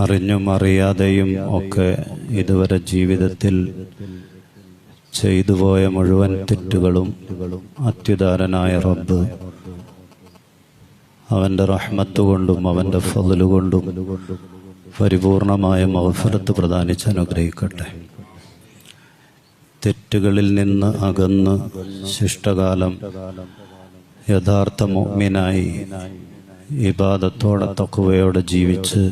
അറിഞ്ഞും അറിയാതെയും ഒക്കെ ഇതുവരെ ജീവിതത്തിൽ ചെയ്തുപോയ മുഴുവൻ തെറ്റുകളും അത്യുദാരനായ റബ്ബ് അവൻ്റെ റഹ്മത്ത് കൊണ്ടും അവൻ്റെ ഫضല് കൊണ്ടും പരിപൂർണമായ മഗ്ഫിറത്ത് പ്രദാനിച്ച് അനുഗ്രഹിക്കട്ടെ. തെറ്റുകളിൽ നിന്ന് അകന്ന് ശിഷ്ടകാലം യഥാർത്ഥ മുഅ്മിനായി ഇബാദത്തോടെ തഖ്വയോടെ ജീവിച്ച്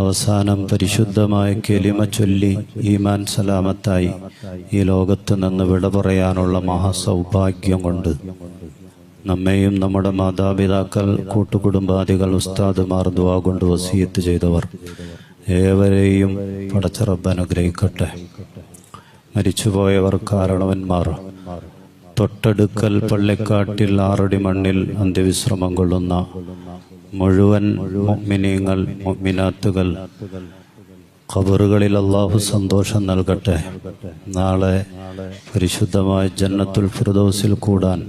അവസാനം പരിശുദ്ധമായ കലിമ ചൊല്ലി ഈമാൻ സലാമത്തായി ഈ ലോകത്ത് നിന്ന് വിട പറയാനുള്ള മഹാസൗഭാഗ്യം കൊണ്ട് നമ്മെയും നമ്മുടെ മാതാപിതാക്കൾ, കൂട്ടുകുടുംബാദികൾ, ഉസ്താദുമാർ, ദുആ കൊണ്ട് വസിയത്ത് ചെയ്തവർ ഏവരെയും പടച്ച റബ്ബ് അനുഗ്രഹിക്കട്ടെ. മരിച്ചുപോയവർ കാരണവന്മാർ, തൊട്ടടുക്കൽ പള്ളിക്കാട്ടിൽ 6 അടി മണ്ണിൽ അന്ത്യവിശ്രമം കൊള്ളുന്ന മുഴുവൻ മുഅ്മിനീങ്ങൾ, മുഅ്മിനാത്തുകൾ, ഖബറുകളിൽ അല്ലാഹു സന്തോഷം നൽകട്ടെ. നാളെ പരിശുദ്ധമായ ജന്നത്തുൽ ഫിർദൗസിൽ കൂടാൻ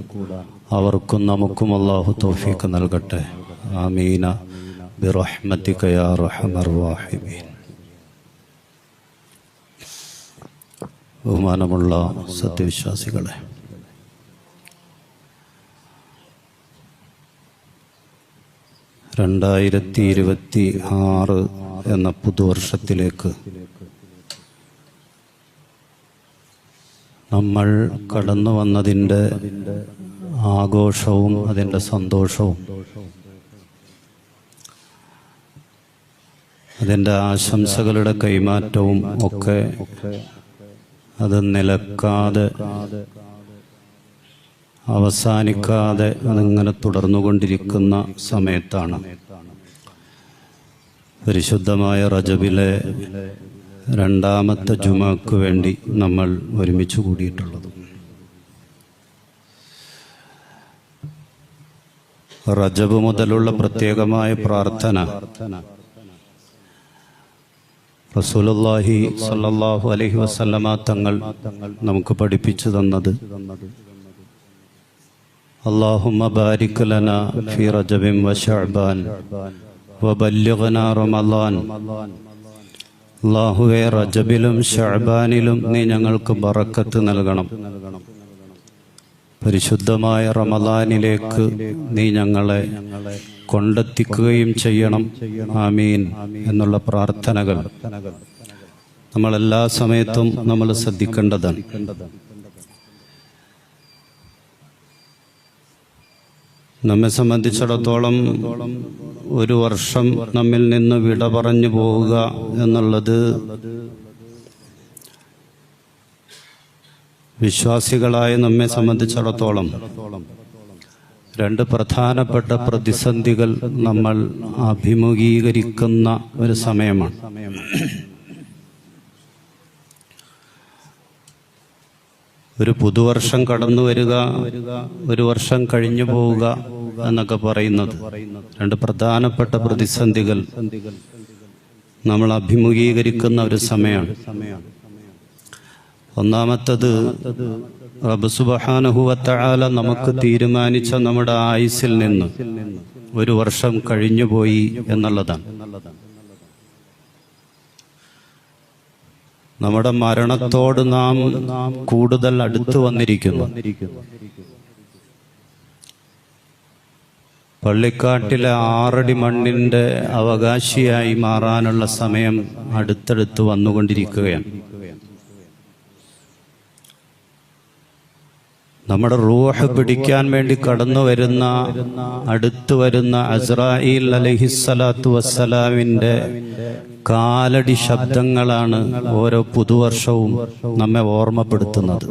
അവർക്കും നമുക്കും അല്ലാഹു തൗഫീഖ് നൽകട്ടെ. ആമീന ബിറഹ്മതിക യാ അർഹമർ റഹീമീൻ. ബഹുമാനമുള്ള സത്യവിശ്വാസികളെ, 2026 എന്ന പുതുവർഷത്തിലേക്ക് നമ്മൾ കടന്നു വന്നതിൻ്റെ ആഘോഷവും അതിൻ്റെ സന്തോഷവും അതിൻ്റെ ആശംസകളുടെ കൈമാറ്റവും ഒക്കെ അത് നിലക്കാതെ അവസാനിക്കാതെ അതിങ്ങനെ തുടർന്നുകൊണ്ടിരിക്കുന്ന സമയത്താണ് പരിശുദ്ധമായ റജബിലെ 2ാമത്തെ ജുമഅക്ക് വേണ്ടി നമ്മൾ ഒരുമിച്ച് കൂടിയിട്ടുള്ളത്. റജബ് മുതലുള്ള പ്രത്യേകമായ പ്രാർത്ഥന റസൂലുള്ളാഹി സ്വല്ലല്ലാഹു അലൈഹി വസല്ലമ തങ്ങൾ നമുക്ക് പഠിപ്പിച്ചു തന്നത് അല്ലാഹുമ്മ ബാരിക് ലനാ ഫീ റജബിൻ വ ശഅബാൻ വബല്ലിഗ്നാ റമളാൻ. അല്ലാഹുവേ, റജബിലും ശഅബാനിലും നീ ഞങ്ങൾക്ക് ബറക്കത്ത് നൽകണം. പരിശുദ്ധമായ റമളാനിലേക്ക് നീ ഞങ്ങളെ കൊണ്ടെത്തിക്കുകയും ചെയ്യണം. ആമീൻ എന്നുള്ള പ്രാർത്ഥനകൾ നമ്മൾ എല്ലാ സമയത്തും നമ്മൾ ശ്രദ്ധിക്കേണ്ടതാണ്. നമ്മെ സംബന്ധിച്ചിടത്തോളം ഒരു വർഷം നമ്മിൽ നിന്ന് വിട പറഞ്ഞു പോവുക എന്നുള്ളത് വിശ്വാസികളായ നമ്മെ സംബന്ധിച്ചിടത്തോളം 2 പ്രധാനപ്പെട്ട പ്രതിസന്ധികൾ നമ്മൾ അഭിമുഖീകരിക്കുന്ന ഒരു സമയമാണ്. ഒരു പുതുവർഷം കടന്നു വരിക, ഒരു വർഷം കഴിഞ്ഞു പോവുക എന്നൊക്കെ പറയുന്നത് 2 പ്രധാനപ്പെട്ട പ്രതിസന്ധികൾ നമ്മൾ അഭിമുഖീകരിക്കുന്ന ഒരു സമയമാണ്. ഒന്നാമത്തത്, റബ്ബ് സുബ്ഹാനഹു വ തആല നമുക്ക് തീരുമാനിച്ച നമ്മുടെ ആയുസ്സിൽ നിന്ന് ഒരു വർഷം കഴിഞ്ഞുപോയി എന്നുള്ളതാണ്. നമ്മുടെ മരണത്തോട് നാം കൂടുതൽ അടുത്തു വന്നിരിക്കുന്നു. പള്ളിക്കാട്ടിലെ 6 അടി മണ്ണിന്റെ അവകാശിയായി മാറാനുള്ള സമയം അടുത്തടുത്ത് വന്നുകൊണ്ടിരിക്കുകയാണ്. നമ്മുടെ റൂഹ് പിടിക്കാൻ വേണ്ടി കടന്നു വരുന്ന, അടുത്തു വരുന്ന അസ്രായീൽ അലൈഹിസ്സലാത്തു വസ്സലാമിന്റെ കാലടി ശബ്ദങ്ങളാണ് ഓരോ പുതുവർഷവും നമ്മെ ഓർമ്മപ്പെടുത്തുന്നത്.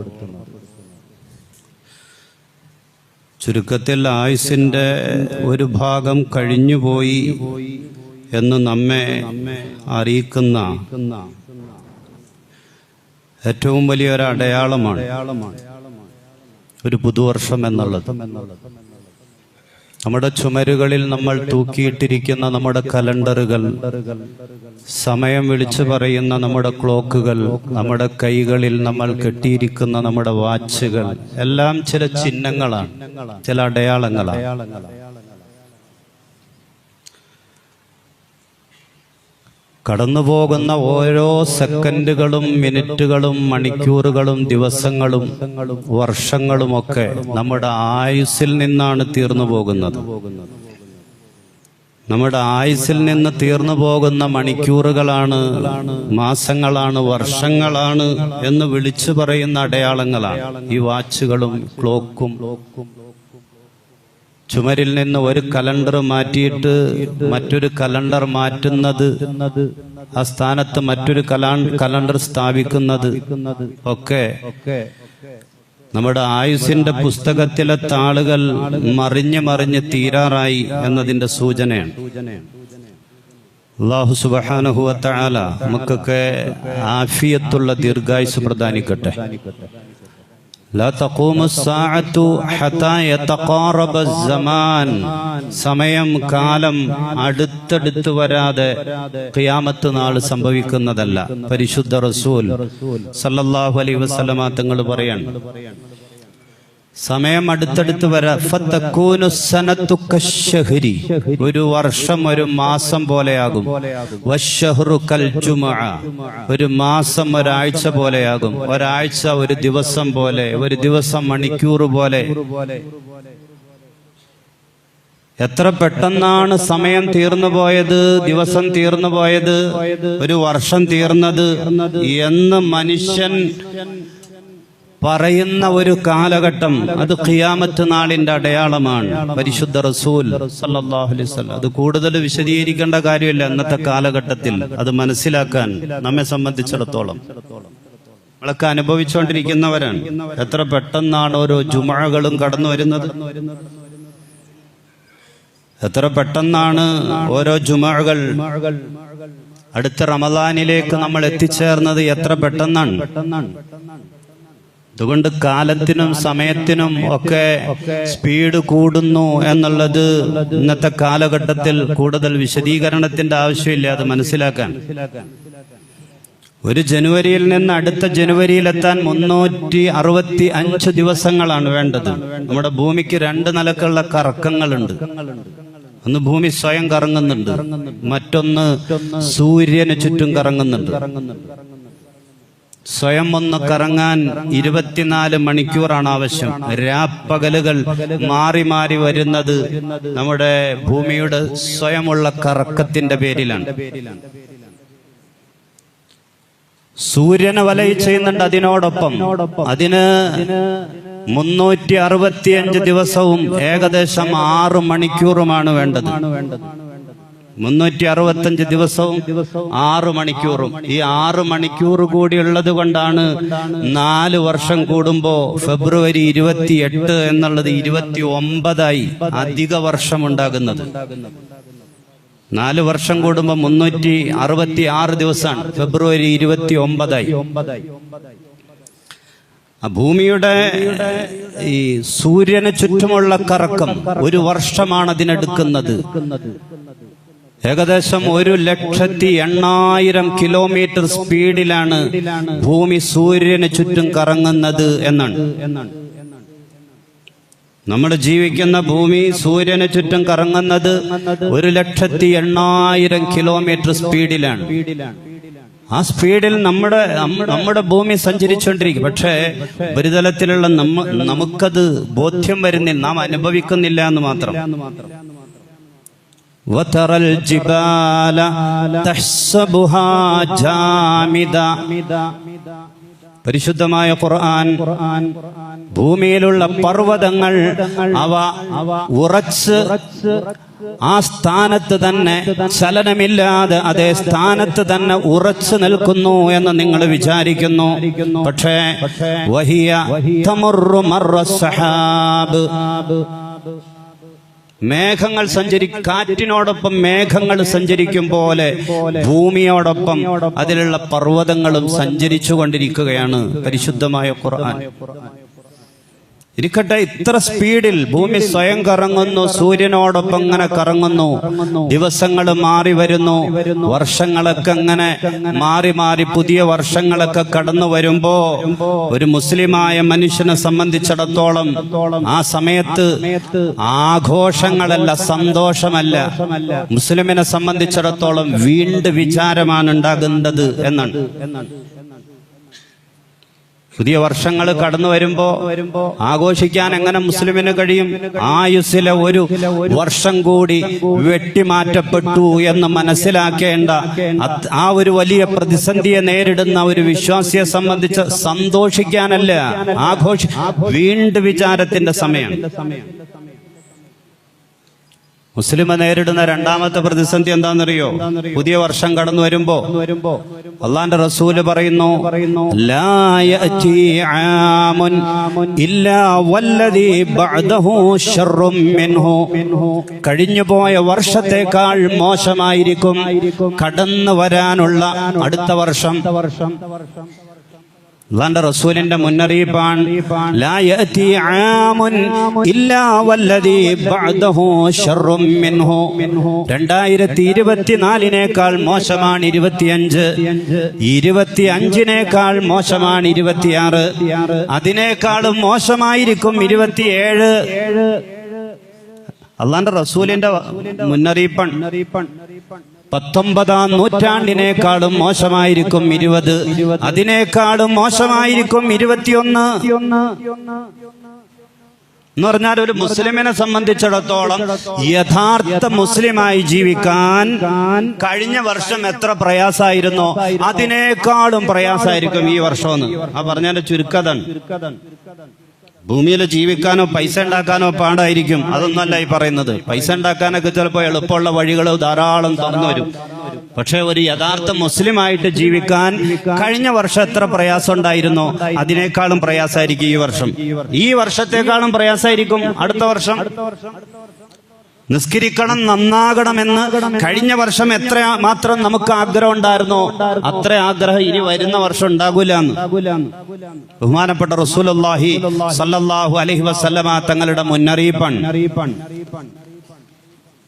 ചുരുക്കത്തിൽ ആയുസിന്റെ ഒരു ഭാഗം കഴിഞ്ഞുപോയി എന്ന് നമ്മെ അറിയിക്കുന്ന ഏറ്റവും വലിയൊരു അടയാളമാണ് ഒരു പുതുവർഷം എന്നുള്ളത്. നമ്മുടെ ചുമരുകളിൽ നമ്മൾ തൂക്കിയിട്ടിരിക്കുന്ന നമ്മുടെ കലണ്ടറുകൾ, സമയം വിളിച്ചു പറയുന്ന നമ്മുടെ ക്ലോക്കുകൾ, നമ്മുടെ കൈകളിൽ നമ്മൾ കെട്ടിയിരിക്കുന്ന നമ്മുടെ വാച്ചുകൾ എല്ലാം ചില ചിഹ്നങ്ങളാണ്, ചില അടയാളങ്ങളാണ്. കടന്നുപോകുന്ന ഓരോ സെക്കൻഡുകളും മിനിറ്റുകളും മണിക്കൂറുകളും ദിവസങ്ങളും വർഷങ്ങളുമൊക്കെ നമ്മുടെ ആയുസ്സിൽ നിന്നാണ് തീർന്നു പോകുന്നത്. നമ്മുടെ ആയുസ്സിൽ നിന്ന് തീർന്നു പോകുന്ന മണിക്കൂറുകളാണ്, മാസങ്ങളാണ്, വർഷങ്ങളാണ് എന്ന് വിളിച്ചു പറയുന്ന അടയാളങ്ങളാണ് ഈ വാച്ചുകളും ക്ലോക്കും. ചുമരിൽ നിന്ന് ഒരു കലണ്ടർ മാറ്റിയിട്ട് മറ്റൊരു കലണ്ടർ മാറ്റുന്നത്, ആ സ്ഥാനത്ത് മറ്റൊരു കലണ്ടർ സ്ഥാപിക്കുന്നത് ഒക്കെ നമ്മുടെ ആയുസ്സിന്റെ പുസ്തകത്തിലെ താളുകൾ മറിഞ്ഞ് തീരാറായി എന്നതിന്റെ സൂചനയാണ്. അല്ലാഹു സുബ്ഹാനഹു വ തആല നമുക്കൊക്കെ ആഫിയത്തുള്ള ദീർഘായുസ് പ്രദാനിക്കട്ടെ. ലാ തഖൂമു സ്സാഅതു ഹത്താ യതഖാറബ അസ്സമാൻ. സമയം, കാലം അടുത്തടുത്ത് വരാതെ ഖിയാമത്ത് നാൾ സംഭവിക്കുന്നതല്ല. പരിശുദ്ധ റസൂൽ സല്ലല്ലാഹു അലൈഹി വസല്ലമ തങ്ങൾ പറയാണ്, സമയം അടുത്തടുത്ത് വരാ ഫതകൂനു സനതു കശ്ശഹരി. ഒരു വർഷം ഒരു മാസം പോലെയാകും. വശഹ്റു കൽ ജുമുഅ. ഒരു മാസം ഒരാഴ്ച പോലെയാകും. ഒരാഴ്ച ഒരു ദിവസം പോലെ, ഒരു ദിവസം മണിക്കൂർ പോലെ. എത്ര പെട്ടെന്നാണ് സമയം തീർന്നു പോയത്, ദിവസം തീർന്നു പോയത്, ഒരു വർഷം തീർന്നത് എന്ന് മനുഷ്യൻ പറയുന്ന ഒരു കാലഘട്ടം, അത് ഖിയാമത്ത് നാളിന്റെ അടയാളമാണ്. പരിശുദ്ധ റസൂൽ സല്ലല്ലാഹു അലൈഹി വസല്ലം അത് കൂടുതൽ വിശദീകരിക്കേണ്ട കാര്യമില്ല. ഇന്നത്തെ കാലഘട്ടത്തിൽ അത് മനസ്സിലാക്കാൻ നമ്മെ സംബന്ധിച്ചിടത്തോളം നമ്മളൊക്കെ അനുഭവിച്ചുകൊണ്ടിരിക്കുന്നവരാണ്. എത്ര പെട്ടെന്നാണ് ഓരോ ജുമുഅകളും കടന്നു വരുന്നത്, എത്ര പെട്ടെന്നാണ് ഓരോ ജുമുഅകൾ. അടുത്ത റമദാനിലേക്ക് നമ്മൾ എത്തിച്ചേർന്നത് എത്ര പെട്ടെന്നാണ്. അതുകൊണ്ട് കാലത്തിനും സമയത്തിനും ഒക്കെ സ്പീഡ് കൂടുന്നു എന്നുള്ളത് ഇന്നത്തെ കാലഘട്ടത്തിൽ കൂടുതൽ വിശദീകരണത്തിന്റെ ആവശ്യമില്ല, അത് മനസ്സിലാക്കാൻ. ഒരു ജനുവരിയിൽ നിന്ന് അടുത്ത ജനുവരിയിലെത്താൻ 365 ദിവസങ്ങളാണ് വേണ്ടത്. നമ്മുടെ ഭൂമിക്ക് 2 നിലക്കുള്ള കറക്കങ്ങളുണ്ട്. ഒന്ന് ഭൂമി സ്വയം കറങ്ങുന്നുണ്ട്, മറ്റൊന്ന് സൂര്യന് ചുറ്റും കറങ്ങുന്നുണ്ട്. സ്വയം ഒന്ന് കറങ്ങാൻ 24 മണിക്കൂറാണ് ആവശ്യം. രാപ്പകലുകൾ മാറി മാറി വരുന്നത് നമ്മുടെ ഭൂമിയുടെ സ്വയമുള്ള കറക്കത്തിന്റെ പേരിലാണ്. സൂര്യനെ വലയം ചെയ്യുന്നുണ്ട്. അതിനോടൊപ്പം അതിന് 365 ദിവസവും ഏകദേശം 6 മണിക്കൂറുമാണ് വേണ്ടത്. 365 ദിവസവും 6 മണിക്കൂറും. ഈ 6 മണിക്കൂർ കൂടി ഉള്ളത് കൊണ്ടാണ് 4 വർഷം കൂടുമ്പോ ഫെബ്രുവരി 28 എന്നുള്ളത് 29ആയി അധിക വർഷം ഉണ്ടാകുന്നത്. 4 വർഷം കൂടുമ്പോ 366 ദിവസമാണ്. ഫെബ്രുവരി 29ആയി. ഭൂമിയുടെ ഈ സൂര്യന് ചുറ്റുമുള്ള കറക്കം 1 വർഷമാണ് അതിനെടുക്കുന്നത്. ഏകദേശം 1,80,000 കിലോമീറ്റർ സ്പീഡിലാണ് ഭൂമി സൂര്യന് ചുറ്റും കറങ്ങുന്നത് എന്നാണ്. നമ്മൾ ജീവിക്കുന്ന ഭൂമി സൂര്യന് ചുറ്റും കറങ്ങുന്നത് 1,80,000 കിലോമീറ്റർ സ്പീഡിലാണ്. ആ സ്പീഡിൽ നമ്മുടെ ഭൂമി സഞ്ചരിച്ചുകൊണ്ടിരിക്കും. പക്ഷേ ഉപരിതലത്തിലുള്ള നമുക്കത് ബോധ്യം വരുന്നില്ല, നാം അനുഭവിക്കുന്നില്ല എന്ന് മാത്രം. وترى الجبال تحسبها جامدة. പരിശുദ്ധമായ ഖുർആൻ ഭൂമിയിലുള്ള പർവ്വതങ്ങൾ അവ ഉറച്ച് ആ സ്ഥാനത്ത് തന്നെ ചലനമില്ലാതെ അതേ സ്ഥാനത്ത് തന്നെ ഉറച്ചു നിൽക്കുന്നു എന്ന് നിങ്ങൾ വിചാരിക്കുന്നു. പക്ഷേ വഹിയ തമറു മർറ സഹാബ്. മേഘങ്ങൾ കാറ്റിനോടൊപ്പം മേഘങ്ങൾ സഞ്ചരിക്കും പോലെ ഭൂമിയോടൊപ്പം അതിലുള്ള പർവ്വതങ്ങളും സഞ്ചരിച്ചു കൊണ്ടിരിക്കുകയാണ് പരിശുദ്ധമായ ഖുർആൻ. ഇരിക്കട്ടെ, ഇത്ര സ്പീഡിൽ ഭൂമി സ്വയം കറങ്ങുന്നു, സൂര്യനോടൊപ്പം ഇങ്ങനെ കറങ്ങുന്നു, ദിവസങ്ങൾ മാറി വരുന്നു, വർഷങ്ങളൊക്കെ അങ്ങനെ മാറി മാറി പുതിയ വർഷങ്ങളൊക്കെ കടന്നു വരുമ്പോ ഒരു മുസ്ലിമായ മനുഷ്യനെ സംബന്ധിച്ചിടത്തോളം ആ സമയത്ത് ആഘോഷങ്ങളല്ല, സന്തോഷമല്ല, മുസ്ലിമിനെ സംബന്ധിച്ചിടത്തോളം വീണ്ടും വിചാരമാണ് ഉണ്ടാകുന്നത് എന്നാണ്. പുതിയ വർഷങ്ങൾ കടന്നു വരുമ്പോ ആഘോഷിക്കാൻ എങ്ങനെ മുസ്ലിമിന് കഴിയും? ആയുസ്സിലെ ഒരു വർഷം കൂടി വെട്ടിമാറ്റപ്പെട്ടു എന്ന് മനസ്സിലാക്കേണ്ട ആ ഒരു വലിയ പ്രതിസന്ധിയെ നേരിടുന്ന ഒരു വിശ്വാസിയെ സംബന്ധിച്ച് സന്തോഷിക്കാനല്ല, വീണ്ടും വിചാരത്തിന്റെ സമയം. മുസ്ലിം നേരിടുന്ന രണ്ടാമത്തെ പ്രതിസന്ധി എന്താണെന്നറിയോ? പുതിയ വർഷം കടന്നു വരുമ്പോ അള്ളാന്റെ റസൂല് പറയുന്നു, ലാ യഅതി ആമുൻ ഇല്ലാ വല്ലദീ ബഅദഹു ശർറും മിൻഹു. കഴിഞ്ഞുപോയ വർഷത്തേക്കാൾ മോശമായിരിക്കും കടന്നു വരാനുള്ള അടുത്ത വർഷം. അല്ലാഹുവിന്റെ റസൂലിന്റെ മുന്നറിയിപ്പാണ്, ലാ യഅതി ആമുൻ ഇല്ലാ വല്ലദീ ബഅദഹു ശർറും മിൻഹു. 2024 മോശമാണ് 25, 25 മോശമാണ് 26, അതിനേക്കാളും മോശമായിരിക്കും 27. അല്ലാഹുവിന്റെ റസൂലിന്റെ മുന്നറിയിപ്പാണ്. 19-ാം നൂറ്റാണ്ടിനേക്കാളും മോശമായിരിക്കും 20, അതിനേക്കാളും മോശമായിരിക്കും 21. എന്ന് പറഞ്ഞാൽ ഒരു മുസ്ലിമിനെ സംബന്ധിച്ചിടത്തോളം യഥാർത്ഥ മുസ്ലിമായി ജീവിക്കാൻ കഴിഞ്ഞ വർഷം എത്ര പ്രയാസമായിരുന്നോ അതിനേക്കാളും പ്രയാസമായിരിക്കും ഈ വർഷമെന്ന്. ആ പറഞ്ഞാൽ ചുരുക്കതാണ്. ഭൂമിയിൽ ജീവിക്കാനോ പൈസ ഉണ്ടാക്കാനോ പാടായിരിക്കും, അതൊന്നല്ല ഈ പറയുന്നത്. പൈസ ഉണ്ടാക്കാനൊക്കെ ചിലപ്പോൾ എളുപ്പമുള്ള വഴികൾ ധാരാളം തുറന്നു വരും. പക്ഷെ ഒരു യഥാർത്ഥ മുസ്ലിമായിട്ട് ജീവിക്കാൻ കഴിഞ്ഞ വർഷം എത്ര പ്രയാസം ഉണ്ടായിരുന്നോ അതിനേക്കാളും പ്രയാസമായിരിക്കും ഈ വർഷം. ഈ വർഷത്തെക്കാളും പ്രയാസമായിരിക്കും അടുത്ത വർഷം. നിസ്കരിക്കണം, നന്നാകണമെന്ന് കഴിഞ്ഞ വർഷം എത്ര മാത്രം നമുക്ക് ആഗ്രഹം ഉണ്ടായിരുന്നോ അത്ര ആഗ്രഹം ഇനി വരുന്ന വർഷം ഉണ്ടാകൂലെന്ന് ബഹുമാനപ്പെട്ട റസൂലുള്ളാഹി സ്വല്ലല്ലാഹു അലൈഹി വസല്ലമ തങ്ങളുടെ മുന്നറിയിപ്പാണ്.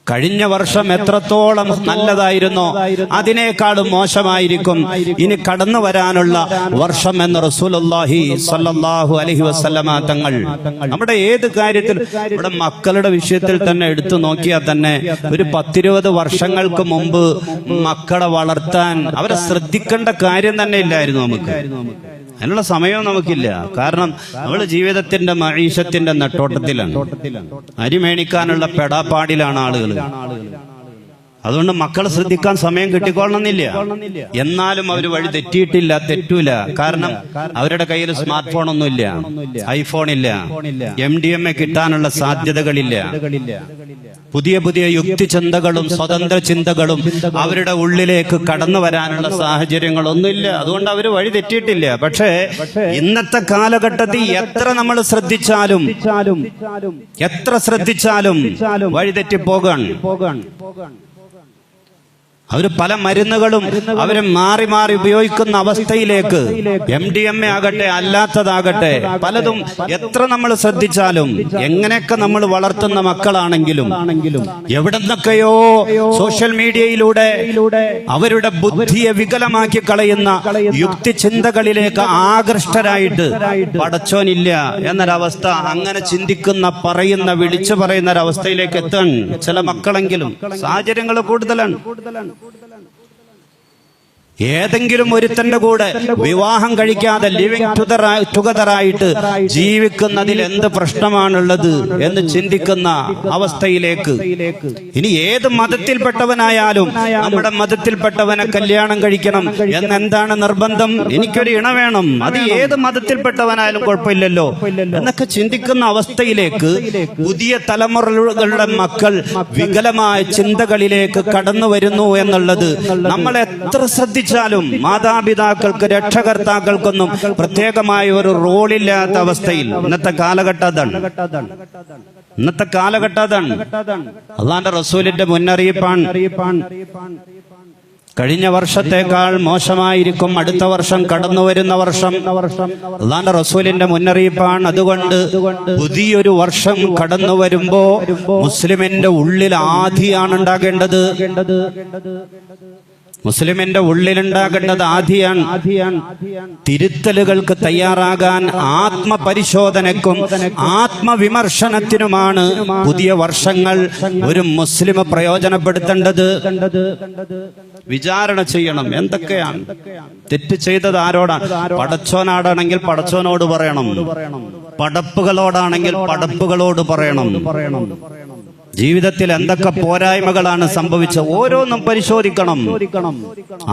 കഴിഞ്ഞ വർഷം എത്രത്തോളം നല്ലതായിരുന്നോ അതിനേക്കാളും മോശമായിരിക്കും ഇനി കടന്നു വരാനുള്ള വർഷം എന്ന് റസൂലുള്ളാഹി സ്വല്ലല്ലാഹു അലൈഹി വസല്ലമ തങ്ങൾ. നമ്മുടെ ഏത് കാര്യത്തിൽ, ഇവിടെ മക്കളുടെ വിഷയത്തിൽ തന്നെ എടുത്തു നോക്കിയാൽ തന്നെ ഒരു 10-20 വർഷങ്ങൾക്ക് മുമ്പ് മക്കളെ വളർത്താൻ അവരെ ശ്രദ്ധിക്കേണ്ട കാര്യം തന്നെ ഇല്ലായിരുന്നു. നമുക്ക് അതിനുള്ള സമയവും നമുക്കില്ല. കാരണം നമ്മൾ ജീവിതത്തിന്റെ മഈശത്തിന്റെ നെട്ടോട്ടത്തിലാണ്, അരി മേടിക്കാനുള്ള പെടാപ്പാടിലാണ് ആളുകൾ. അതുകൊണ്ട് മക്കളെ ശ്രദ്ധിക്കാൻ സമയം കിട്ടിക്കൊള്ളണമെന്നില്ല. എന്നാലും അവർ വഴി തെറ്റൂല. കാരണം അവരുടെ കയ്യിൽ സ്മാർട്ട് ഫോൺ ഒന്നുമില്ല, ഐഫോൺ ഇല്ല, MDMA കിട്ടാനുള്ള സാധ്യതകളില്ല. പുതിയ പുതിയ യുക്തിചിന്തകളും സ്വതന്ത്ര ചിന്തകളും അവരുടെ ഉള്ളിലേക്ക് കടന്നു വരാനുള്ള സാഹചര്യങ്ങളൊന്നുമില്ല. അതുകൊണ്ട് അവർ വഴി തെറ്റിയിട്ടില്ല. പക്ഷേ ഇന്നത്തെ കാലഘട്ടത്തിൽ എത്ര നമ്മൾ ശ്രദ്ധിച്ചാലും വഴി തെറ്റിപ്പോകാൻ. അവര് പല മരുന്നുകളും അവര് മാറി മാറി ഉപയോഗിക്കുന്ന അവസ്ഥയിലേക്ക്, MDMA ആകട്ടെ അല്ലാത്തതാകട്ടെ പലതും എത്ര നമ്മൾ ശ്രദ്ധിച്ചാലും, എങ്ങനെയൊക്കെ നമ്മൾ വളർത്തുന്ന മക്കളാണെങ്കിലും എവിടെ നിന്നൊക്കെയോ സോഷ്യൽ മീഡിയയിലൂടെ അവരുടെ ബുദ്ധിയെ വികലമാക്കി കളയുന്ന യുക്തിചിന്തകളിലേക്ക് ആകൃഷ്ടരായിട്ട് പടച്ചോനില്ല എന്നൊരവസ്ഥ, അങ്ങനെ ചിന്തിക്കുന്ന വിളിച്ചു പറയുന്ന ഒരവസ്ഥയിലേക്ക് എത്താൻ ചില മക്കളെങ്കിലും സാഹചര്യങ്ങൾ കൂടുതലാണ്. ഏതെങ്കിലും ഒരുത്തന്റെ കൂടെ വിവാഹം കഴിക്കാതെ ലിവിങ് ടുഗദറായിട്ട് ജീവിക്കുന്നതിൽ എന്ത് പ്രശ്നമാണുള്ളത് എന്ന് ചിന്തിക്കുന്ന അവസ്ഥയിലേക്ക്. ഇനി ഏത് മതത്തിൽപ്പെട്ടവനായാലും നമ്മുടെ മതത്തിൽപ്പെട്ടവനെ കല്യാണം കഴിക്കണം എന്നെന്താണ് നിർബന്ധം? എനിക്കൊരു ഇണ വേണം, അത് ഏത് മതത്തിൽപ്പെട്ടവനായാലും കുഴപ്പമില്ലല്ലോ എന്നൊക്കെ ചിന്തിക്കുന്ന അവസ്ഥയിലേക്ക് പുതിയ തലമുറകളുടെ മക്കൾ വികലമായ ചിന്തകളിലേക്ക് കടന്നു വരുന്നു എന്നുള്ളത് നമ്മൾ എത്ര ശ്രദ്ധിച്ചു മാതാപിതാക്കൾക്ക് രക്ഷകർത്താക്കൾക്കൊന്നും പ്രത്യേകമായ ഒരു റോളില്ലാത്ത അവസ്ഥയിൽ ഇന്നത്തെ കാലഘട്ടം അതാണ്. അള്ളാന്റെ റസൂലിന്റെ മുന്നറിയിപ്പാണ്. കഴിഞ്ഞ വർഷത്തേക്കാൾ മോശമായിരിക്കും അടുത്ത വർഷം, കടന്നു വരുന്ന വർഷം. അല്ലാഹുവിന്റെ റസൂലിന്റെ മുന്നറിയിപ്പാണ്. അതുകൊണ്ട് പുതിയൊരു വർഷം കടന്നു വരുമ്പോ മുസ്ലിമിന്റെ ഉള്ളിൽ ആധിയാണ് ഉണ്ടാകേണ്ടത്. മുസ്ലിമിന്റെ ഉള്ളിലുണ്ടാകേണ്ടത് ആധിയാണ്. തിരുത്തലുകൾക്ക് തയ്യാറാകാൻ ആത്മപരിശോധനയ്ക്കും ആത്മവിമർശനത്തിനുമാണ് പുതിയ വർഷങ്ങൾ ഒരു മുസ്ലിം പ്രയോജനപ്പെടുത്തേണ്ടത്. വിചാരണ ചെയ്യണം. എന്തൊക്കെയാണ് തെറ്റ് ചെയ്തത്? ആരോടാണ്? പടച്ചോനാടാണെങ്കിൽ പടച്ചോനോട് പറയണം, പടപ്പുകളോടാണെങ്കിൽ പടപ്പുകളോട് പറയണം. ജീവിതത്തിൽ എന്തൊക്കെ പോരായ്മകളാണ് സംഭവിച്ചത് ഓരോന്നും പരിശോധിക്കണം.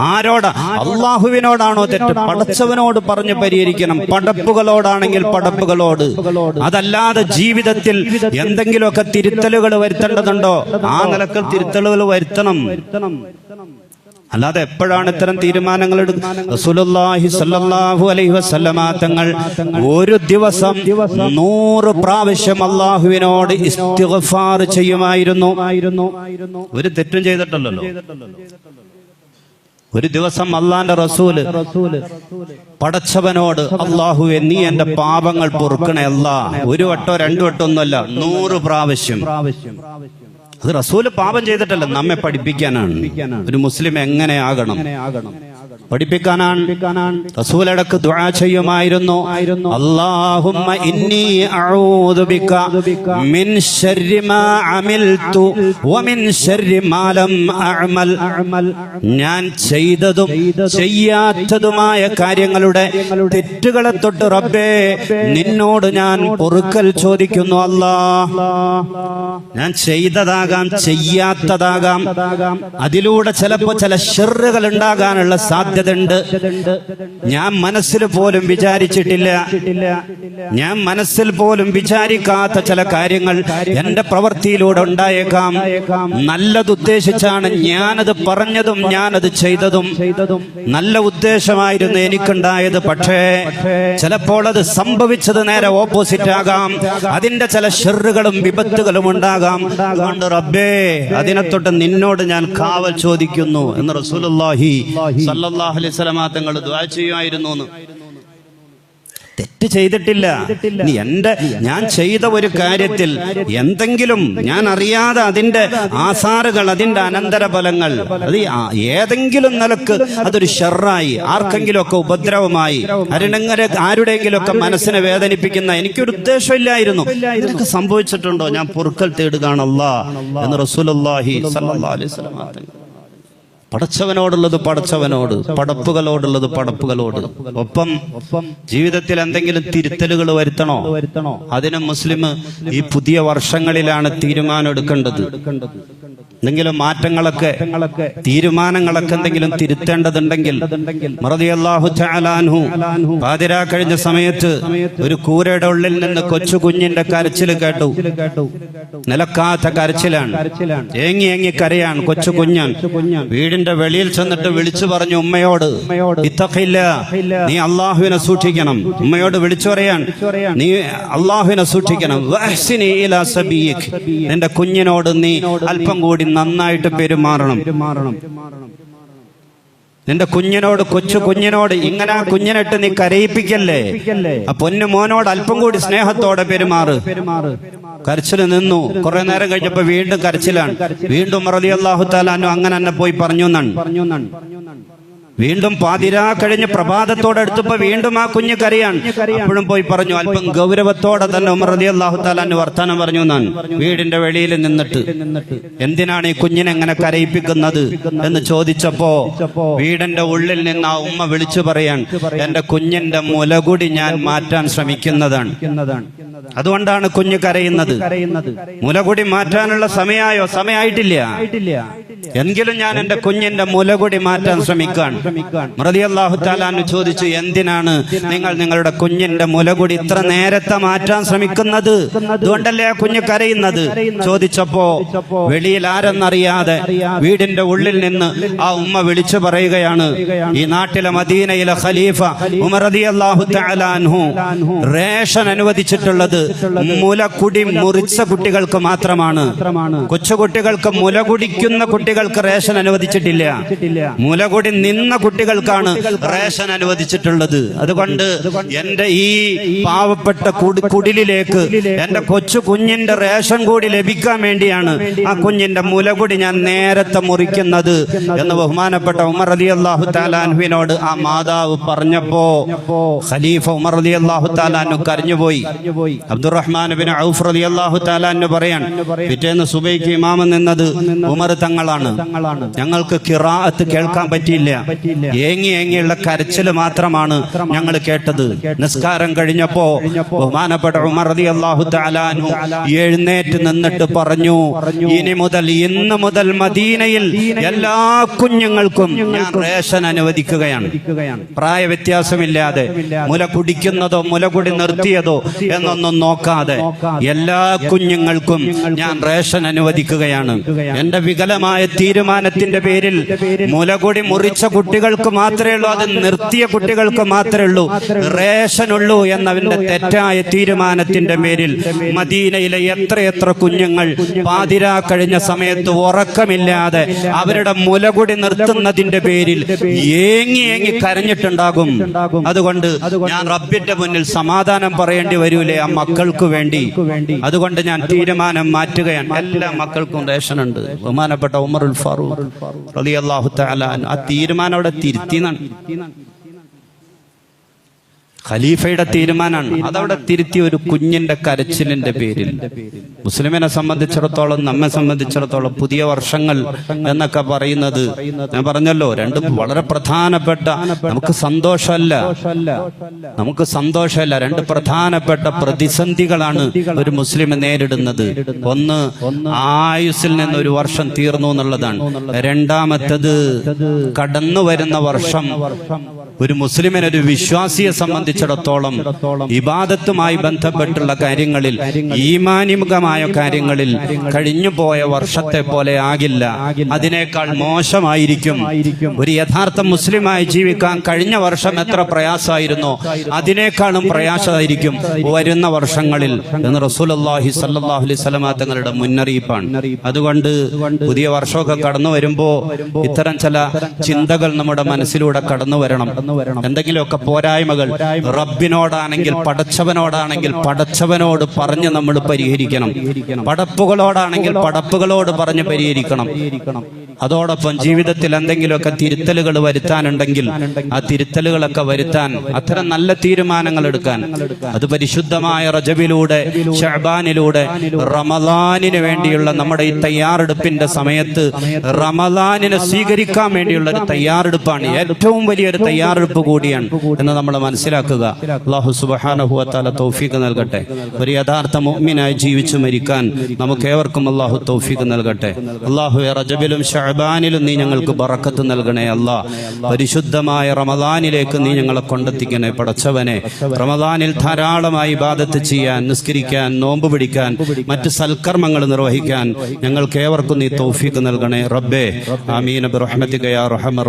ആരോടാ? അള്ളാഹുവിനോടാണോ തെറ്റ്? പടച്ചവനോട് പറഞ്ഞ് പരിഹരിക്കണം. പടപ്പുകളോടാണെങ്കിൽ പടപ്പുകളോട്. അതല്ലാതെ ജീവിതത്തിൽ എന്തെങ്കിലുമൊക്കെ തിരുത്തലുകൾ വരുത്തേണ്ടതുണ്ടോ? ആ നിലക്ക് തിരുത്തലുകൾ വരുത്തണം. അല്ലാതെ എപ്പോഴാണ് ഇത്തരം തീരുമാനങ്ങൾ എടുക്കുന്നത്? റസൂലുള്ളാഹി സ്വല്ലല്ലാഹു അലൈഹി വസല്ലമ തങ്ങൾ ഒരു ദിവസം 100 പ്രാവശ്യം അള്ളാഹുവിനോട് ഇസ്തിഗ്ഫാർ ചെയ്യുമായിരുന്നു. ഒരു തെറ്റും ചെയ്തിട്ടല്ലോ. ഒരു ദിവസം അള്ളാന്റെ റസൂല് പടച്ചവനോട്, അള്ളാഹുവേ നീ എന്റെ പാപങ്ങൾ പൊറുക്കണേ അല്ലാ. ഒരു വട്ടോ 2 വട്ടോ ഒന്നുമല്ല, 100 പ്രാവശ്യം. അത് റസൂല് പാപം ചെയ്തിട്ടല്ല, നമ്മെ പഠിപ്പിക്കാനാണ്. ഒരു മുസ്ലിം എങ്ങനെ ആകണം പഠിപ്പിക്കാനാണ്. റസൂൽ ഇടക്ക് ദുആ ചെയ്യുമായിരുന്നു, അല്ലാഹുമ്മ ഇന്നി അഊദു ബിക മിൻ ശർരി മാ അമിൽതു വമിൻ ശർരി മാ ലം അഅമൽ. ഞാൻ ചെയ്തതും ചെയ്യാത്തതുമായ കാര്യങ്ങളുടെ തെറ്റുകളെ തൊട്ട് റബ്ബേ നിന്നോട് ഞാൻ പൊറുക്കൽ ചോദിക്കുന്നു. അല്ലാഹ്, ഞാൻ ചെയ്തതാകാം, ചെയ്യാത്തതാകാം, അതിലൂടെ ചിലപ്പോ ചില ഷർറുകൾ ഉണ്ടാകാനുള്ള സാധ്യത ഉണ്ട്. ഞാൻ മനസ്സിൽ പോലും വിചാരിച്ചിട്ടില്ല, ഞാൻ മനസ്സിൽ പോലും വിചാരിക്കാത്ത ചില കാര്യങ്ങൾ എന്റെ പ്രവൃത്തിയിലൂടെ ഉണ്ടായേക്കാം. നല്ലത് ഉദ്ദേശിച്ചാണ് ഞാനത് പറഞ്ഞതും ഞാനത് ചെയ്തതും. നല്ല ഉദ്ദേശമായിരുന്നു എനിക്കുണ്ടായത്. പക്ഷേ ചിലപ്പോൾ അത് സംഭവിച്ചത് നേരെ ഓപ്പോസിറ്റ് ആകാം. അതിന്റെ ചില ഷർറുകളും വിപത്തുകളും ഉണ്ടാകാം. അതുകൊണ്ട് റബ്ബേ അതിനെ തൊട്ട് നിന്നോട് ഞാൻ കാവൽ ചോദിക്കുന്നു എന്ന് റസൂലുള്ളാഹി സ്വല്ലല്ലാഹു അലൈഹി വസല്ലമ തങ്ങൾ ദുആ ചെയ്യുമായിരുന്നു. തെറ്റ് ചെയ്തിട്ടില്ല. ഞാൻ ചെയ്ത ഒരു കാര്യത്തിൽ എന്തെങ്കിലും ഞാൻ അറിയാതെ അതിന്റെ ആസാറുകൾ, അതിന്റെ അനന്തരഫലങ്ങൾ, അത് ഏതെങ്കിലും നിലക്ക് അതൊരു ഷർറായി, ആർക്കെങ്കിലും ഒക്കെ ഉപദ്രവമായി, ആരുടെയെങ്കിലും ഒക്കെ മനസ്സിനെ വേദനിപ്പിക്കുന്ന എനിക്കൊരു ഉദ്ദേശമില്ലായിരുന്നു, ഇതൊക്കെ സംഭവിച്ചിട്ടുണ്ടോ? ഞാൻ പൊറുക്കൽ തേടുകയാണ് അല്ലാഹ് എന്ന് റസൂലുള്ളാഹി സ്വല്ലല്ലാഹു അലൈഹി വസല്ലം. പടച്ചവനോടുള്ളത് പടച്ചവനോട്, പടപ്പുകളോടുള്ളത് പടപ്പുകളോട്. ഒപ്പം ജീവിതത്തിൽ എന്തെങ്കിലും തിരുത്തലുകൾ വരുത്തണോ? അതിന് മുസ്ലിം ഈ പുതിയ വർഷങ്ങളിലാണ് തീരുമാനം എടുക്കേണ്ടത്. എന്തെങ്കിലും മാറ്റങ്ങളൊക്കെ, തീരുമാനങ്ങളൊക്കെ എന്തെങ്കിലും തിരുത്തേണ്ടതുണ്ടെങ്കിൽ റളിയല്ലാഹു തആല അൻഹു പാതിരാ കഴിഞ്ഞ സമയത്ത് ഒരു കൂരയുടെ ഉള്ളിൽ നിന്ന് കൊച്ചു കുഞ്ഞിന്റെ കരച്ചിൽ കേട്ടു. നിലക്കാത്ത കരച്ചിലാണ്, ഏങ്ങി ഏങ്ങി കരയാണ് കൊച്ചു കുഞ്ഞാൻ. വീടിന്റെ വെളിയിൽ ചെന്നിട്ട് വിളിച്ചു പറഞ്ഞു ഉമ്മയോട്, ഇത്തഖില്ല, നീ അള്ളാഹുവിനെ സൂക്ഷിക്കണം. ഉമ്മയോട് വിളിച്ചു പറയാൻ, നീ അള്ളാഹുവിനെ സൂക്ഷിക്കണം. വഹ്സിനി ഇലാ സബീക്, നിന്റെ കുഞ്ഞിനോട് നീ അല്പം കൂടി നന്നായിട്ട് പെരുമാറണം. നിന്റെ കുഞ്ഞിനോട്, കൊച്ചു കുഞ്ഞിനോട് ഇങ്ങനെ കുഞ്ഞിനിട്ട് നീ കരയിപ്പിക്കല്ലേ. ആ പൊന്നു മോനോട് അല്പം കൂടി സ്നേഹത്തോടെ പെരുമാറ്. കരച്ചിൽ നിന്നു. കുറെ നേരം കഴിഞ്ഞപ്പോ വീണ്ടും കരച്ചിലാണ്. വീണ്ടും റളിയല്ലാഹു തആല അൻഹു അങ്ങനെ തന്നെ പോയി പറഞ്ഞു എന്നാണ്. വീണ്ടും പാതിരാ കഴിഞ്ഞ് പ്രഭാതത്തോടെ അടുത്തപ്പോ വീണ്ടും ആ കുഞ്ഞ് കരയാൻ. അപ്പോഴും പോയി പറഞ്ഞു. അല്പം ഗൗരവത്തോടെ തന്നെ ഉമർ റളിയല്ലാഹു തആല അൻഹു വർത്താനം പറഞ്ഞു എന്നാണ്. വീടിന്റെ വെളിയിൽ നിന്നിട്ട് എന്തിനാണ് ഈ കുഞ്ഞിനെ എങ്ങനെ കരയിപ്പിക്കുന്നത് എന്ന് ചോദിച്ചപ്പോ വീടിന്റെ ഉള്ളിൽ നിന്ന് ആ ഉമ്മ വിളിച്ചു പറയാൻ, എന്റെ കുഞ്ഞിന്റെ മുലകുടി ഞാൻ മാറ്റാൻ ശ്രമിക്കുന്നതാണ്. അതുകൊണ്ടാണ് കുഞ്ഞ് കരയുന്നത്. മുലകുടി മാറ്റാനുള്ള സമയമായോ? സമയമായിട്ടില്ല. എങ്കിലും ഞാൻ എന്റെ കുഞ്ഞിന്റെ മുലകുടി മാറ്റാൻ ശ്രമിക്കാൻ. റളിയല്ലാഹു തആല അൻഹു ചോദിച്ചു, എന്തിനാണ് നിങ്ങൾ നിങ്ങളുടെ കുഞ്ഞിന്റെ മുലകുടി ഇത്ര നേരത്തെ മാറ്റാൻ ശ്രമിക്കുന്നത്? അതുകൊണ്ടല്ലേ ആ കുഞ്ഞ് കരയുന്നത് ചോദിച്ചപ്പോ വെളിയിൽ ആരെന്നറിയാതെ വീടിന്റെ ഉള്ളിൽ നിന്ന് ആ ഉമ്മ വിളിച്ചു പറയുകയാണ്, ഈ നാട്ടിലെ മദീനയിലെ ഖലീഫ ഉമർ റളിയല്ലാഹു തആല അൻഹു റേഷൻ അനുവദിച്ചിട്ടുള്ളത് മുലകുടി മുറിച്ച കുട്ടികൾക്ക് മാത്രമാണ്. കൊച്ചുകുട്ടികൾക്ക് മുല കുടിക്കുന്ന കുട്ടികൾക്ക് റേഷൻ അനുവദിച്ചിട്ടില്ല. മുലകുടി നിന്ന കുട്ടികൾക്കാണ് റേഷൻ അനുവദിച്ചിട്ടുള്ളത്. അതുകൊണ്ട് എന്റെ ഈ പാവപ്പെട്ട കുടിലിലേക്ക് എന്റെ കൊച്ചു കുഞ്ഞിന്റെ റേഷൻ കൂടി ലഭിക്കാൻ വേണ്ടിയാണ് ആ കുഞ്ഞിന്റെ മുലകുടി ഞാൻ നേരത്തെ മുറിക്കുന്നത് എന്ന് ബഹുമാനപ്പെട്ട ഉമർ റളിയല്ലാഹു തആല അൻഹുവിനോട് ആ മാതാവ് പറഞ്ഞപ്പോ ഖലീഫ ഉമർ റളിയല്ലാഹു തആല അൻഹു കരഞ്ഞുപോയി. അബ്ദുറഹ്മാൻ ഇബ്നു ഔഫ് റളിയല്ലാഹു തആല അൻഹു പറയാൻ, പിറ്റേന്ന് സുബൈക്ക് ഇമാമ നിന്നത് ഉമർ തങ്ങളാണ്. ഞങ്ങൾക്ക് ഖിറാഅത്ത് കേൾക്കാൻ പറ്റിയില്ല. ഏങ്ങിയുള്ള കരച്ചിൽ മാത്രമാണ് ഞങ്ങൾ കേട്ടത്. നിസ്കാരം കഴിഞ്ഞപ്പോ ബഹുമാനപ്പെട്ട ഉമർ റളിയല്ലാഹു തആല അൻഹു എഴുന്നേറ്റ് നിന്നിട്ട് പറഞ്ഞു, ഇന്ന് മുതൽ മദീനയിൽ എല്ലാ കുഞ്ഞുങ്ങൾക്കും ഞാൻ റേഷൻ അനുവദിക്കുകയാണ്. പ്രായ വ്യത്യാസമില്ലാതെ, മുല കുടിക്കുന്നതോ മുലകുടി നിർത്തിയതോ എന്നൊന്നും നോക്കാതെ എല്ലാ കുഞ്ഞുങ്ങൾക്കും ഞാൻ റേഷൻ അനുവദിക്കുകയാണ്. എന്റെ വികലമായ തീരുമാനത്തിന്റെ പേരിൽ മുലകുടി മുറിച്ച കുട്ടികൾക്ക് മാത്രമേ ഉള്ളൂ, അത് നിർത്തിയ കുട്ടികൾക്ക് മാത്രമേ ഉള്ളൂ റേഷനുള്ളൂ എന്നവന്റെ തെറ്റായ തീരുമാനത്തിന്റെ പേരിൽ മദീനയിലെ എത്രയെത്ര കുഞ്ഞുങ്ങൾ പാതിരാ കഴിഞ്ഞ സമയത്ത് ഉറക്കമില്ലാതെ അവരുടെ മുലകുടി നിർത്തുന്നതിന്റെ പേരിൽ ഏങ്ങി കരഞ്ഞിട്ടുണ്ടാകും. അതുകൊണ്ട് ഞാൻ റബ്ബിന്റെ മുന്നിൽ സമാധാനം പറയേണ്ടി വരൂലേ ആ മക്കൾക്ക് വേണ്ടി. അതുകൊണ്ട് ഞാൻ തീരുമാനം മാറ്റുകയാണ്. എല്ലാ മക്കൾക്കും റേഷൻ ഉണ്ട്. ബഹുമാനപ്പെട്ട ഉമറുൽ ഫാറൂഖ് റളിയല്ലാഹു തആല ആ തീരുമാനം അവിടെ തിരുത്തിനാണ്. ഖലീഫയുടെ തീരുമാനമാണ്. അതവിടെ തിരുത്തി ഒരു കുഞ്ഞിന്റെ കരച്ചിലിന്റെ പേരിൽ. മുസ്ലിമിനെ സംബന്ധിച്ചിടത്തോളം, നമ്മെ സംബന്ധിച്ചിടത്തോളം പുതിയ വർഷങ്ങൾ എന്നൊക്കെ പറയുന്നത് ഞാൻ പറഞ്ഞല്ലോ, രണ്ടും വളരെ പ്രധാനപ്പെട്ട, നമുക്ക് സന്തോഷമല്ല, രണ്ട് പ്രധാനപ്പെട്ട പ്രതിസന്ധികളാണ് ഒരു മുസ്ലിം നേരിടുന്നത്. ഒന്ന്, ആയുസ്സിൽ നിന്ന് ഒരു വർഷം തീർന്നു എന്നുള്ളതാണ്. രണ്ടാമത്തത്, കടന്നു വരുന്ന വർഷം ഒരു മുസ്ലിമിന്, ഒരു വിശ്വാസിയെ സംബന്ധിച്ചിടത്തോളം ഇബാദത്തുമായി ബന്ധപ്പെട്ടുള്ള കാര്യങ്ങളിൽ, ഈമാനികമായ കാര്യങ്ങളിൽ കഴിഞ്ഞു പോയ വർഷത്തെ പോലെ ആകില്ല, അതിനേക്കാൾ മോശമായിരിക്കും. ഒരു യഥാർത്ഥ മുസ്ലിമായി ജീവിക്കാൻ കഴിഞ്ഞ വർഷം എത്ര പ്രയാസമായിരുന്നോ അതിനേക്കാളും പ്രയാസമായിരിക്കും വരുന്ന വർഷങ്ങളിൽ എന്ന് റസൂലുള്ളാഹി സ്വല്ലല്ലാഹു അലൈഹി വസല്ലം തങ്ങളുടെ മുന്നറിയിപ്പാണ്. അതുകൊണ്ട് പുതിയ വർഷമൊക്കെ കടന്നു വരുമ്പോ ഇത്തരം ചില ചിന്തകൾ നമ്മുടെ മനസ്സിലൂടെ കടന്നു വരണം. എന്തെങ്കിലുമൊക്കെ പോരായ്മകൾ റബ്ബിനോടാണെങ്കിൽ, പടച്ചവനോടാണെങ്കിൽ പടച്ചവനോട് പറഞ്ഞ് നമ്മൾ പരിഹരിക്കണം. പടപ്പുകളോടാണെങ്കിൽ പടപ്പുകളോട് പറഞ്ഞ് പരിഹരിക്കണം. അതോടൊപ്പം ജീവിതത്തിൽ എന്തെങ്കിലുമൊക്കെ തിരുത്തലുകൾ വരുത്താനുണ്ടെങ്കിൽ ആ തിരുത്തലുകളൊക്കെ വരുത്താൻ, അത്തരം നല്ല തീരുമാനങ്ങൾ എടുക്കാൻ, അത് പരിശുദ്ധമായ റജബിലൂടെ, ശഅബാനിലൂടെ, റമളാനിന് വേണ്ടിയുള്ള നമ്മുടെ ഈ തയ്യാറെടുപ്പിന്റെ സമയത്ത് റമളാനിനെ സ്വീകരിക്കാൻ വേണ്ടിയുള്ള ഒരു തയ്യാറെടുപ്പാണ്. ഏറ്റവും വലിയൊരു തയ്യാറെടുപ്പ് കൂടിയാണ് എന്ന് നമ്മൾ മനസ്സിലാക്കുക. അല്ലാഹു സുബ്ഹാനഹു വ തആല തൗഫീഖ് നൽകട്ടെ. ഒരു യഥാർത്ഥ മുഅ്മിനായി ജീവിച്ചു മരിക്കാൻ നമുക്ക് ഏവർക്കും അല്ലാഹു തൗഫീഖ് നൽകട്ടെ. അല്ലാഹു റജബിലും ശഅബാനിലും നീ ഞങ്ങൾക്ക് ബറക്കത്ത് നൽകണേ അല്ലാഹ്. പരിശുദ്ധമായ റമളാനിലേക്ക് നീ ഞങ്ങളെ കൊണ്ടെത്തിക്കണേ പടച്ചവനെ. റമളാനിൽ ധാരാളമായി ഇബാദത്ത് ചെയ്യാൻ, നിസ്കരിക്കാൻ, നോമ്പ് പിടിക്കാൻ, മറ്റ് സൽക്കർമ്മങ്ങൾ നിർവഹിക്കാൻ ഞങ്ങൾക്ക് ഏവർക്കും നീ തൗഫീഖ് നൽകണേ റബ്ബേ. ആമീൻ ബിറഹ്മതിക യാ അർഹമർ